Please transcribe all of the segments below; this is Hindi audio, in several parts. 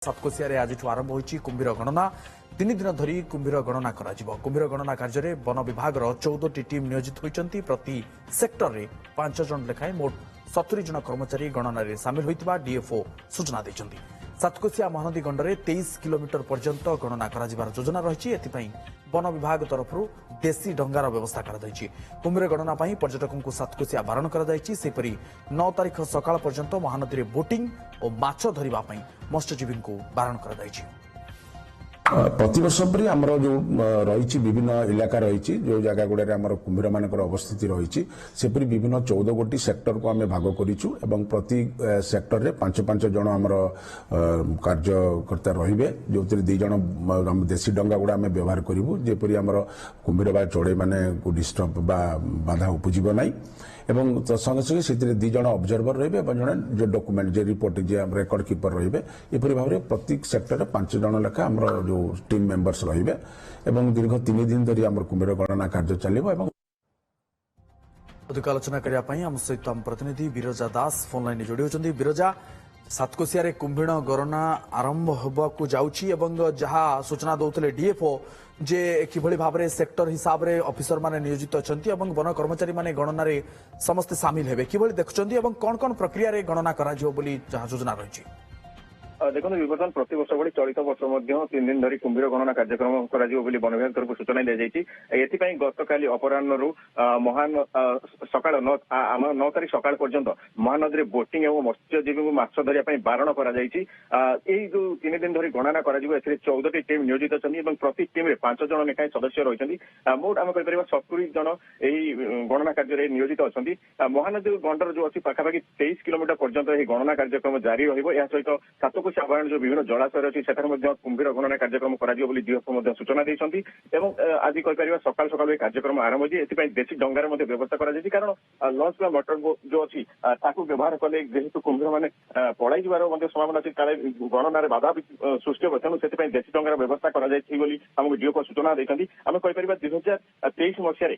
सातकोशिया आज आरंभ होती कुंभीर गणना 3 दिन धरी कुंभीर गणना कुंभीर गणना कार्य वन विभाग 14टी टीम नियोजित होती प्रति सेक्टर में 5 जन लेखाएं मोट 70 जन कर्मचारी गणन सामिल होता डीएफओ सूचना देते। सातकोशिया महानदी गंडरे 23 किलोमीटर पर्यंत गणना योजना रही वन विभाग तरफ देशी डंगार व्यवस्था कुंभीर गणना पर्यटकों को सातकोशिया बारण करपरी 9 तारीख सकाळ पर्यंत महानदी बोटिंग और माछ धरने मत्स्यजीवी को बारण कर प्रतिवर्ष परी आमर जो रही विभिन्न इलाका रही जो जगह गुड़े आम कुंभीर मान अवस्थिति रही सेपरी विभिन्न 14 गोटी सेक्टर को आम भाग करूँ एवं प्रति सेक्टर रे 5-5 जन आमर कार्यकर्ता रे जो 2 जन देशी डंगा गुड़ा आम व्यवहार करूँ जेपरी आमर कुंभीर बा चढ़ई माने डिस्टर्ब बाधा उपजीव ना एवं संगे संगे से 2 जन ऑब्जर्वर रहे जड़े जो डॉक्यूमेंट जो रिपोर्ट जो रेकर्ड कीपर रहे एपरी भाव में प्रति सेक्टर 5 जन लेखा आम जो टीम मेंबर्स रहिबे एवं दीर्घ 3 दिन धरी आम कुंभीर गणना कार्य चलिबो। एवं अधिक आलोचना करने आम सहित आम प्रतिनिधि बिरजा दास फोन लाइन जोड़ी होती। बिरजा, सातकोशिया कुंभीर गणना आरंभ होबाकू जाउछि एवं जहाँ सूचना दौले डीएफओ जे किभली भाव में सेक्टर हिसाब से ऑफिसर माने नियोजित अच्छा वन कर्मचारी माने गणना रे समस्ते सामिल हेबे किभली देखुछन्ती एवं कौन कौन प्रक्रिया रे गणना करा जिवो बोली जहाँ योजना रही। देखो बर्तमान प्रति वर्ष भली चलित वर्ष 3 दिन धरी कुंभीर गणना कार्यक्रम कर वन विभाग तरफ सूचना दी जाती गतकाली अपराह्न महान सकाळ 9 तारीख सकाळ पर्यंत महानदी बोटिंग और मत्स्यजीवी को माछ धरने बारण कर जो 3 दिन धरी गणना कर 14टी टीम नियोजित अच्छा प्रति टीम रे 5 जन लेखाएं सदस्य रही मोट आम कह 70 जन यही गणना कार्य नियोजित अच्छा। महानदी गंडर जो अच्छी पाखापाखि 23 किलोमीटर पर्यंत यह गणना कार्यक्रम जारी रहित सहित साधारण जो विभिन्न जलाशय अच्छी से कुंभीर गणना कार्यक्रम डीएफओ सूचना देती आज कहीपर सकाल सकाल कार्यक्रम आरंभ होती देशी डंगार व्यवस्था कर कारण लंच बा मोटर जो अच्छी व्यवहार कले जेहेतु कुंभीर मैंने पड़ाई जबार संभावना अच्छी काले गणना बाधा सृष्टि हो तेणु से देशी डंगार व्यवस्था करमको डीएफओ सूचना देते आम कहीपर 2023 मसीह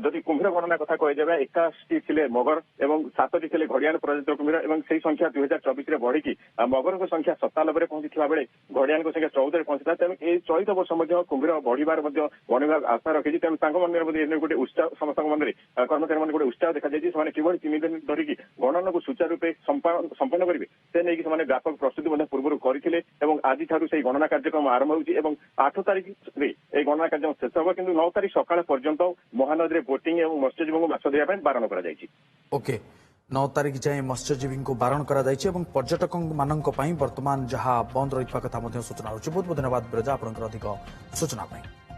जदि कुंभीर गणना कथा कही 81 थे मगर और 7टी थे घड़ियाल प्रजातिर कुंभीर और से संख्या 2024 बढ़ी मगर संख्या 97 पहुंची बेले घड़ियाल संख्या 14 पहुंची तेणु ये चलित वर्ष कुंभीर बढ़िबार वन विभाग आशा रखी तेणु मन गोटे उत्साह समस्त मन कर्मचारी मैंने गोटे उत्साह देखा जाए कि 3 दिन धरिकी गणना को सुचारू रूपे संपन्न करेंगे से नहीं व्यापक प्रस्तुति पूर्व करते आज से गणना कार्यक्रम आरंभ होती 8 तारीख में गणना कार्यक्रम शेष होगा कि 9 तारीख सकाळ पर्यंत महानदी बोटिंग और मत्स्यजीवी को माछ धरने बारण कर। ओके, 9 तारीख जाए मत्स्यजीवी को बारण कर पर्यटकों मानक वर्तमान जहाँ बंद रही कथा सूचना रही। बहुत बहुत धन्यवाद बिरजा आपंकर अधिक सूचना।